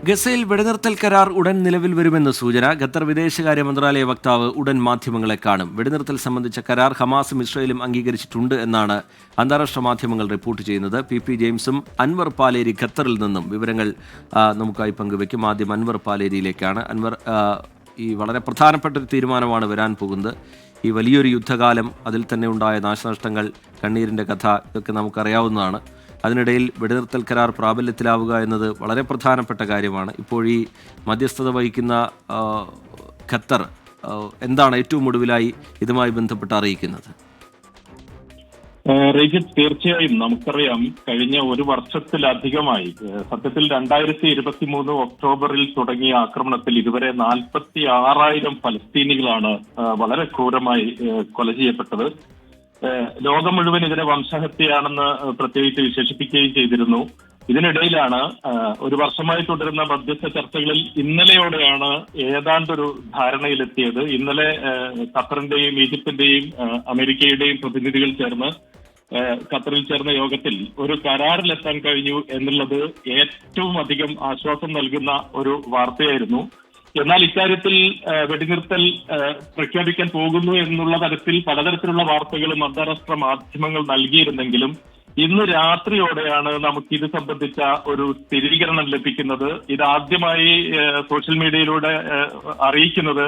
ഗസയിൽ വെടിനിർത്തൽ കരാർ ഉടൻ നിലവിൽ വരുമെന്ന് സൂചന. ഖത്തർ വിദേശകാര്യ മന്ത്രാലയ വക്താവ് ഉടൻ മാധ്യമങ്ങളെ കാണും. വെടിനിർത്തൽ സംബന്ധിച്ച കരാർ ഹമാസും ഇസ്രയേലും അംഗീകരിച്ചിട്ടുണ്ട് എന്നാണ് അന്താരാഷ്ട്ര മാധ്യമങ്ങൾ റിപ്പോർട്ട് ചെയ്യുന്നത്. പി ജെയിംസും അൻവർ പാലേരി ഖത്തറിൽ നിന്നും വിവരങ്ങൾ നമുക്കായി പങ്കുവയ്ക്കും. ആദ്യം അൻവർ പാലേരിയിലേക്കാണ്. അൻവർ, ഈ വളരെ പ്രധാനപ്പെട്ട ഒരു തീരുമാനമാണ് വരാൻ പോകുന്നത്. ഈ വലിയൊരു യുദ്ധകാലം, അതിൽ തന്നെ ഉണ്ടായ നാശനഷ്ടങ്ങൾ, കണ്ണീരിൻ്റെ കഥ, ഇതൊക്കെ നമുക്കറിയാവുന്നതാണ്. അതിനിടയിൽ വെടിനിർത്തൽ കരാർ പ്രാബല്യത്തിലാവുക എന്നത് വളരെ പ്രധാനപ്പെട്ട കാര്യമാണ്. ഇപ്പോൾ ഈ മധ്യസ്ഥത വഹിക്കുന്ന ഖത്തർ എന്താണ് ഏറ്റവും ഒടുവിലായി ഇതുമായി ബന്ധപ്പെട്ട് അറിയിക്കുന്നത്? റീജിത്ത്, തീർച്ചയായും നമുക്കറിയാം, കഴിഞ്ഞ ഒരു വർഷത്തിലധികമായി, സത്യത്തിൽ 2023 ഒക്ടോബറിൽ തുടങ്ങിയ ആക്രമണത്തിൽ ഇതുവരെ 46,000 ഫലസ്തീനികളാണ് വളരെ ക്രൂരമായി കൊല ചെയ്യപ്പെട്ടത്. ലോകം മുഴുവൻ ഇതിനെ വംശഹത്യയാണെന്ന് പ്രത്യേകിച്ച് വിശേഷിപ്പിക്കുകയും ചെയ്തിരുന്നു. ഇതിനിടയിലാണ് ഒരു വർഷമായി തുടരുന്ന മധ്യസ്ഥ ചർച്ചകളിൽ ഇന്നലെയോടെയാണ് ഏതാണ്ടൊരു ധാരണയിലെത്തിയത്. ഇന്നലെ ഖത്തറിന്റെയും ഈജിപ്തിന്റെയും അമേരിക്കയുടെയും പ്രതിനിധികൾ ചേർന്ന് ഖത്തറിൽ ചേർന്ന യോഗത്തിൽ ഒരു കരാറിലെത്താൻ കഴിഞ്ഞു എന്നുള്ളത് ഏറ്റവും അധികം ആശ്വാസം നൽകുന്ന ഒരു വാർത്തയായിരുന്നു. എന്നാൽ ഇക്കാര്യത്തിൽ വെടിനിർത്തൽ പ്രഖ്യാപിക്കാൻ പോകുന്നു എന്നുള്ള തരത്തിൽ പലതരത്തിലുള്ള വാർത്തകളും അന്താരാഷ്ട്ര മാധ്യമങ്ങൾ നൽകിയിരുന്നെങ്കിലും ഇന്ന് രാത്രിയോടെയാണ് നമുക്ക് ഇത് സംബന്ധിച്ച ഒരു സ്ഥിരീകരണം ലഭിക്കുന്നത്. ഇതാദ്യമായി സോഷ്യൽ മീഡിയയിലൂടെ അറിയിക്കുന്നത്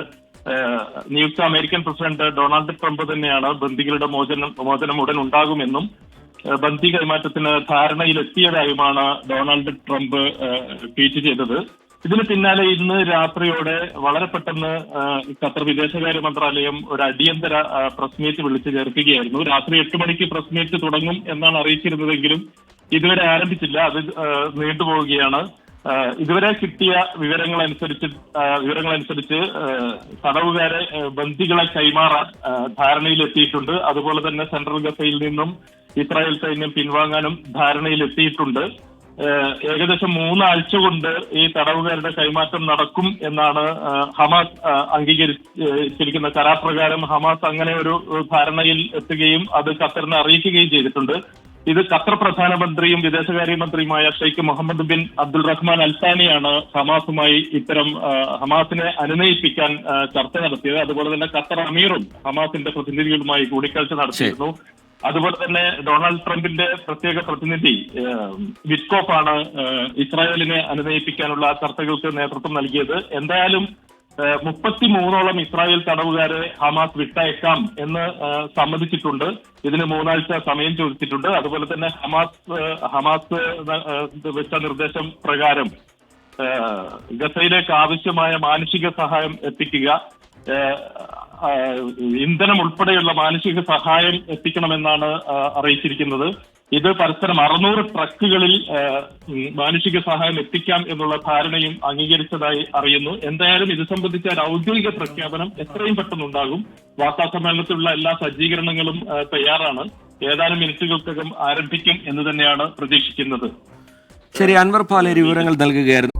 നിയുക്ത അമേരിക്കൻ പ്രസിഡന്റ് ഡൊണാൾഡ് ട്രംപ് തന്നെയാണ്. ബന്ദികളുടെ മോചനം ഉടൻ ഉണ്ടാകുമെന്നും ബന്ദി കൈമാറ്റത്തിന് ധാരണയിലെത്തിയതായുമാണ് ഡൊണാൾഡ് ട്രംപ് ട്വീറ്റ് ചെയ്തത്. ഇതിന് പിന്നാലെ ഇന്ന് രാത്രിയോടെ വളരെ പെട്ടെന്ന് ഖത്തർ വിദേശകാര്യ മന്ത്രാലയം ഒരു അടിയന്തര പ്രസ് മീറ്റ് വിളിച്ചു ചേർക്കുകയായിരുന്നു. രാത്രി 8 മണിക്ക് പ്രസ് മീറ്റ് തുടങ്ങും എന്നാണ് അറിയിച്ചിരുന്നതെങ്കിലും ഇതുവരെ ആരംഭിച്ചില്ല. അത് നീണ്ടുപോവുകയാണ്. ഇതുവരെ കിട്ടിയ വിവരങ്ങളനുസരിച്ച് തടവുകാരെ, ബന്ദികളെ കൈമാറാൻ ധാരണയിലെത്തിയിട്ടുണ്ട്. അതുപോലെ തന്നെ സെൻട്രൽ ഗസയിൽ നിന്നും ഇസ്രായേൽ സൈന്യം പിൻവാങ്ങാനും ധാരണയിലെത്തിയിട്ടുണ്ട്. ഏകദേശം 3 ആഴ്ച കൊണ്ട് ഈ തടവുകാരുടെ കൈമാറ്റം നടക്കും എന്നാണ് ഹമാസ് അംഗീകരിച്ചിരിക്കുന്ന കരാർ പ്രകാരം. ഹമാസ് അങ്ങനെ ഒരു ധാരണയിൽ എത്തുകയും അത് ഖത്തറിനെ അറിയിക്കുകയും ചെയ്തിട്ടുണ്ട്. ഇത് ഖത്തർ പ്രധാനമന്ത്രിയും വിദേശകാര്യമന്ത്രിയുമായ ഷെയ്ഖ് മുഹമ്മദ് ബിൻ അബ്ദുൾ റഹ്മാൻ അൽത്താനിയാണ് ഹമാസുമായി ഇത്തരം ഹമാസിനെ അനുനയിപ്പിക്കാൻ ചർച്ച നടത്തിയത്. അതുപോലെ തന്നെ ഖത്തർ അമീറും ഹമാസിന്റെ പ്രതിനിധികളുമായി കൂടിക്കാഴ്ച നടത്തിയിരുന്നു. അതുപോലെ തന്നെ ഡൊണാൾഡ് ട്രംപിന്റെ പ്രത്യേക പ്രതിനിധി വിറ്റ്കോഫാണ് ഇസ്രായേലിനെ അനുനയിപ്പിക്കാനുള്ള ചർച്ചകൾക്ക് നേതൃത്വം നൽകിയത്. എന്തായാലും 33ഓളം ഇസ്രായേൽ തടവുകാരെ ഹമാസ് വിട്ടയക്കാം എന്ന് സമ്മതിച്ചിട്ടുണ്ട്. ഇതിന് 3 ആഴ്ച സമയം ചോദിച്ചിട്ടുണ്ട്. അതുപോലെ തന്നെ ഹമാസ് വെച്ച നിർദ്ദേശം പ്രകാരം ഗസയിലേക്ക് ആവശ്യമായ മാനുഷിക സഹായം എത്തിക്കുക, ഇന്ധനം ഉൾപ്പെടെയുള്ള മാനുഷിക സഹായം എത്തിക്കണമെന്നാണ് അറിയിച്ചിരിക്കുന്നത്. ഇത് പരസ്പരം 600 ട്രക്കുകളിൽ മാനുഷിക സഹായം എത്തിക്കാം എന്നുള്ള ധാരണയും അംഗീകരിച്ചതായി അറിയുന്നു. എന്തായാലും ഇത് സംബന്ധിച്ച ഒരു ഔദ്യോഗിക പ്രഖ്യാപനം എത്രയും പെട്ടെന്നുണ്ടാകും. വാർത്താ സമ്മേളനത്തിലുള്ള എല്ലാ സജ്ജീകരണങ്ങളും തയ്യാറാണ്. ഏതാനും മിനിറ്റുകൾക്കകം ആരംഭിക്കും എന്ന് തന്നെയാണ് പ്രതീക്ഷിക്കുന്നത്. ശരി, അൻവർ പാലേരി വിവരങ്ങൾ നൽകുകയായിരുന്നു.